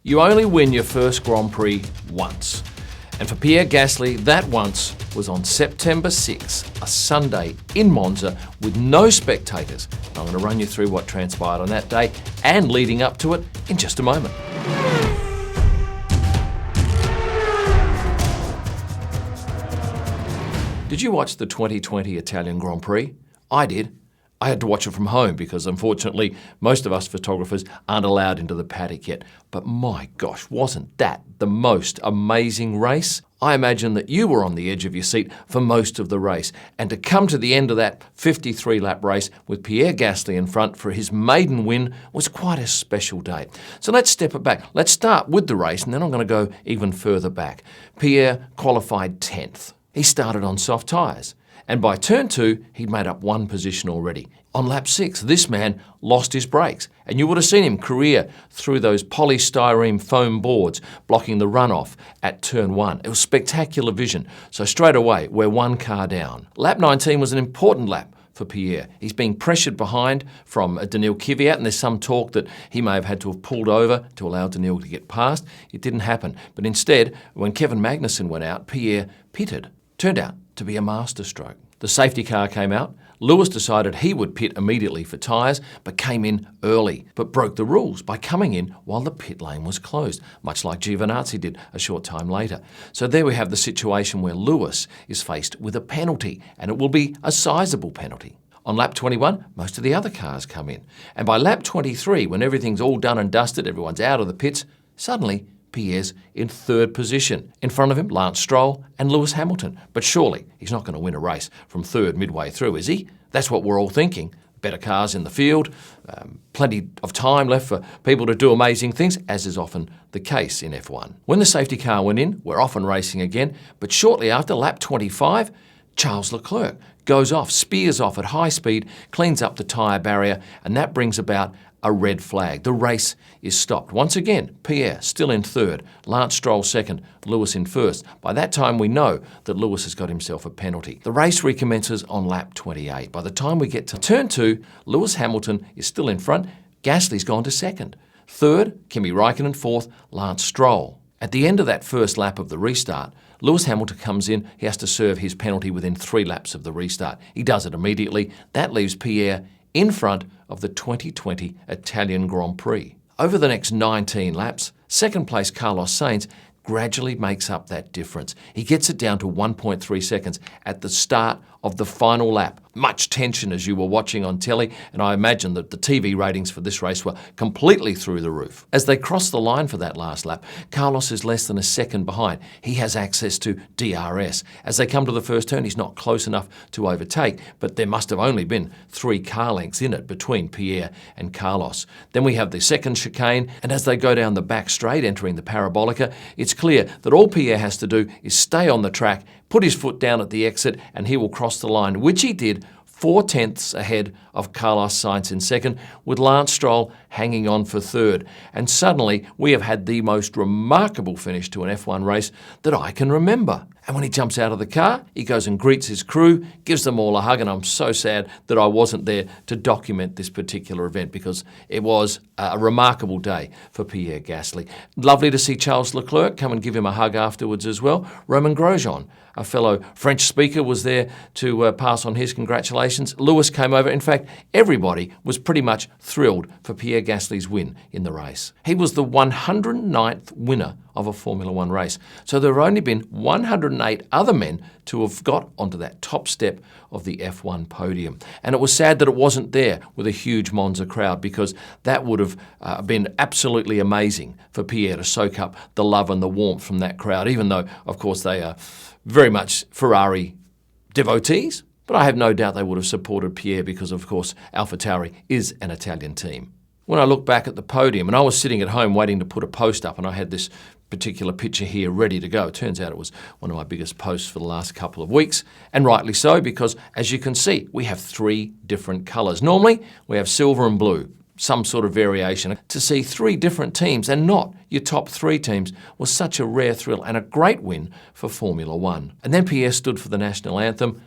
You only win your first Grand Prix once. And for Pierre Gasly, that once was on September 6, a Sunday in Monza with no spectators. And I'm going to run you through what transpired on that day and leading up to it in just a moment. Did you watch the 2020 Italian Grand Prix? I did. I had to watch it from home because unfortunately most of us photographers aren't allowed into the paddock yet. But my gosh, wasn't that the most amazing race? I imagine that you were on the edge of your seat for most of the race. And to come to the end of that 53-lap race with Pierre Gasly in front for his maiden win was quite a special day. So let's step it back. Let's start with the race and then I'm going to go even further back. Pierre qualified 10th. He started on soft tyres. And by turn 2, he'd made up one position already. On lap 6, this man lost his brakes. And you would have seen him career through those polystyrene foam boards blocking the runoff at turn 1. It was spectacular vision. So straight away, we're one car down. Lap 19 was an important lap for Pierre. He's being pressured behind from Daniil Kvyat, and there's some talk that he may have had to have pulled over to allow Daniil to get past. It didn't happen. But instead, when Kevin Magnussen went out, Pierre pitted. Turned out to be a masterstroke. The safety car came out. Lewis decided he would pit immediately for tyres, but came in early, but broke the rules by coming in while the pit lane was closed, much like Giovinazzi did a short time later. So there we have the situation where Lewis is faced with a penalty, and it will be a sizable penalty. On lap 21, most of the other cars come in. And by lap 23, when everything's all done and dusted, everyone's out of the pits, suddenly Pierre's in third position. In front of him, Lance Stroll and Lewis Hamilton. But surely he's not going to win a race from third midway through, is he? That's what we're all thinking. Better cars in the field, plenty of time left for people to do amazing things, as is often the case in F1. When the safety car went in, we're off and racing again. But shortly after, lap 25, Charles Leclerc goes off, spears off at high speed, cleans up the tyre barrier, and that brings about a red flag. The race is stopped. Once again, Pierre still in third, Lance Stroll second, Lewis in first. By that time, we know that Lewis has got himself a penalty. The race recommences on lap 28. By the time we get to turn 2, Lewis Hamilton is still in front. Gasly's gone to second. Third, Kimi Raikkonen. Fourth, Lance Stroll. At the end of that first lap of the restart, Lewis Hamilton comes in. He has to serve his penalty within 3 laps of the restart. He does it immediately. That leaves Pierre in front of the 2020 Italian Grand Prix. Over the next 19 laps, second place Carlos Sainz gradually makes up that difference. He gets it down to 1.3 seconds at the start of the final lap. Much tension as you were watching on telly, and I imagine that the TV ratings for this race were completely through the roof. As they cross the line for that last lap, Carlos is less than a second behind. He has access to DRS. As they come to the first turn, he's not close enough to overtake, but there must have only been 3 car lengths in it between Pierre and Carlos. Then we have the second chicane, and as they go down the back straight entering the Parabolica, it's clear that all Pierre has to do is stay on the track, put his foot down at the exit, and he will cross the line, which he did 4/10 ahead of Carlos Sainz in second, with Lance Stroll hanging on for third. And suddenly, we have had the most remarkable finish to an F1 race that I can remember. And when he jumps out of the car, he goes and greets his crew, gives them all a hug, and I'm so sad that I wasn't there to document this particular event because it was a remarkable day for Pierre Gasly. Lovely to see Charles Leclerc come and give him a hug afterwards as well. Romain Grosjean, a fellow French speaker, was there to pass on his congratulations. Lewis came over. In fact, everybody was pretty much thrilled for Pierre Gasly's win in the race. He was the 109th winner of a Formula One race. So there have only been 108 other men to have got onto that top step of the F1 podium. And it was sad that it wasn't there with a huge Monza crowd because that would have been absolutely amazing for Pierre to soak up the love and the warmth from that crowd, even though, of course, they are very much Ferrari devotees. But I have no doubt they would have supported Pierre because, of course, AlphaTauri is an Italian team. When I look back at the podium, and I was sitting at home waiting to put a post up, and I had this particular picture here ready to go. It turns out it was one of my biggest posts for the last couple of weeks, and rightly so, because as you can see, we have 3 different colours. Normally, we have silver and blue, some sort of variation. To see 3 different teams and not your top 3 teams was such a rare thrill and a great win for Formula One. And then Pierre stood for the national anthem,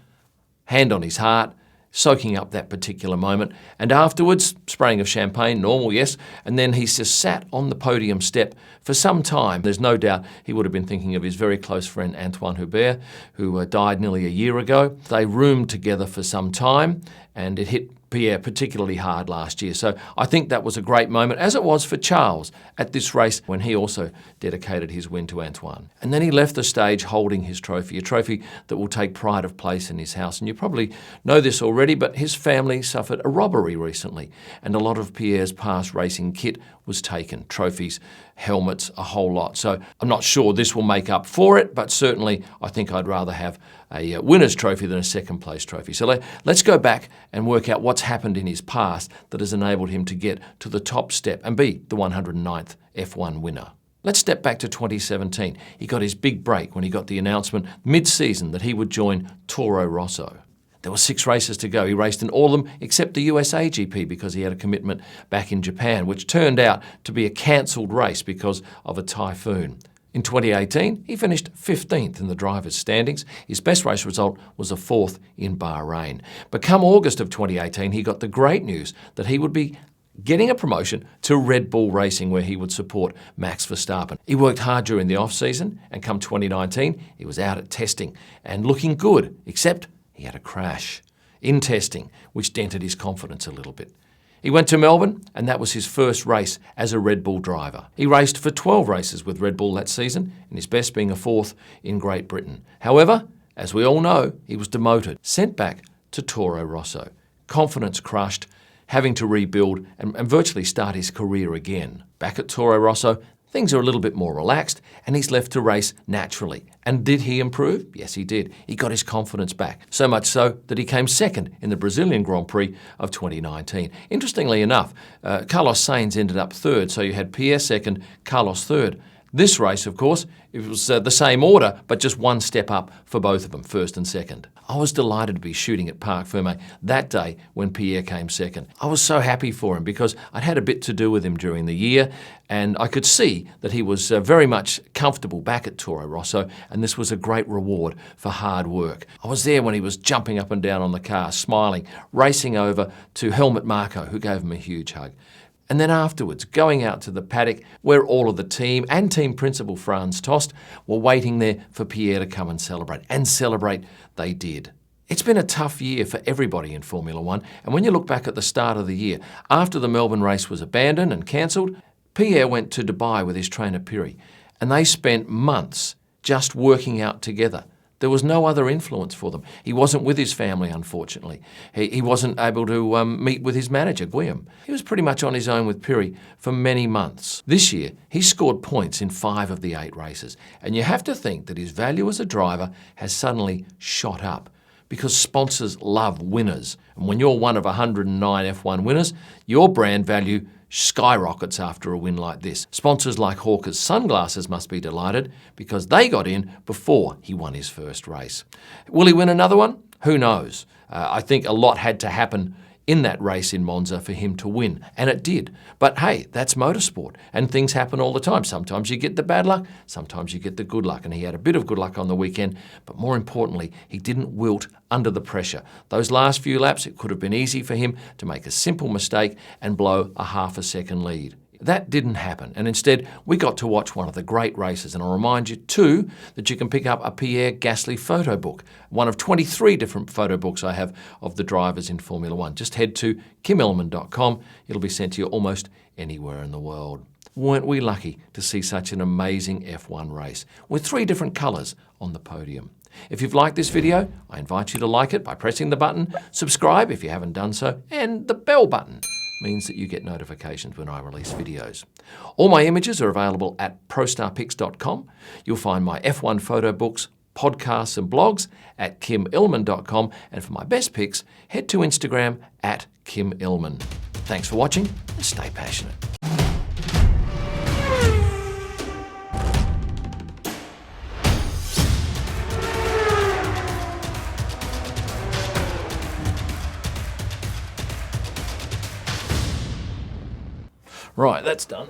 hand on his heart, soaking up that particular moment. And afterwards, spraying of champagne, normal, yes, and then he just sat on the podium step for some time. There's no doubt he would have been thinking of his very close friend Antoine Hubert, who died nearly a year ago. They roomed together for some time, and it hit Pierre particularly hard last year. So I think that was a great moment, as it was for Charles at this race when he also dedicated his win to Antoine. And then he left the stage holding his trophy, a trophy that will take pride of place in his house. And you probably know this already, but his family suffered a robbery recently, and a lot of Pierre's past racing kit was taken, trophies, helmets, a whole lot. So I'm not sure this will make up for it, but certainly I think I'd rather have a winner's trophy than a second place trophy. So let's go back and work out what's happened in his past that has enabled him to get to the top step and be the 109th F1 winner. Let's step back to 2017. He got his big break when he got the announcement mid-season that he would join Toro Rosso. There were 6 races to go. He raced in all of them except the USA GP because he had a commitment back in Japan, which turned out to be a cancelled race because of a typhoon. In 2018, he finished 15th in the drivers' standings. His best race result was a 4th in Bahrain. But come August of 2018, he got the great news that he would be getting a promotion to Red Bull Racing, where he would support Max Verstappen. He worked hard during the off-season, and come 2019, he was out at testing and looking good, except he had a crash in testing, which dented his confidence a little bit. He went to Melbourne, and that was his first race as a Red Bull driver. He raced for 12 races with Red Bull that season, and his best being a 4th in Great Britain. However, as we all know, he was demoted, sent back to Toro Rosso. Confidence crushed, having to rebuild and virtually start his career again. Back at Toro Rosso, things are a little bit more relaxed, and he's left to race naturally. And did he improve? Yes, he did. He got his confidence back, so much so that he came second in the Brazilian Grand Prix of 2019. Interestingly enough, Carlos Sainz ended up third, so you had Pierre second, Carlos third. This race, of course, it was the same order, but just one step up for both of them, first and second. I was delighted to be shooting at Parc Fermé that day when Pierre came second. I was so happy for him because I'd had a bit to do with him during the year, and I could see that he was very much comfortable back at Toro Rosso, and this was a great reward for hard work. I was there when he was jumping up and down on the car, smiling, racing over to Helmut Marko, who gave him a huge hug. And then afterwards, going out to the paddock where all of the team and team principal Franz Tost were waiting there for Pierre to come and celebrate. And celebrate they did. It's been a tough year for everybody in Formula One. And when you look back at the start of the year, after the Melbourne race was abandoned and cancelled, Pierre went to Dubai with his trainer Pirri. And they spent months just working out together. There was no other influence for them. He wasn't with his family, unfortunately. He wasn't able to meet with his manager, Guillaume. He was pretty much on his own with Pirri for many months. This year, he scored points in 5 of the 8 races. And you have to think that his value as a driver has suddenly shot up because sponsors love winners. And when you're one of 109 F1 winners, your brand value skyrockets after a win like this. Sponsors like Hawker's Sunglasses must be delighted because they got in before he won his first race. Will he win another one? Who knows? I think a lot had to happen in that race in Monza for him to win, and it did. But hey, that's motorsport, and things happen all the time. Sometimes you get the bad luck, sometimes you get the good luck, and he had a bit of good luck on the weekend, but more importantly, he didn't wilt under the pressure. Those last few laps, it could have been easy for him to make a simple mistake and blow a half a second lead. That didn't happen, and instead we got to watch one of the great races. And I'll remind you too that you can pick up a Pierre Gasly photo book, one of 23 different photo books I have of the drivers in Formula One. Just head to kimellman.com. It'll be sent to you almost anywhere in the world. Weren't we lucky to see such an amazing F1 race with 3 different colours on the podium? If you've liked this video, I invite you to like it by pressing the button, subscribe if you haven't done so, and the bell button means that you get notifications when I release videos. All my images are available at prostarpics.com. You'll find my F1 photo books, podcasts and blogs at kimillman.com, and for my best pics, head to Instagram at kimillman. Thanks for watching and stay passionate. Right, that's done.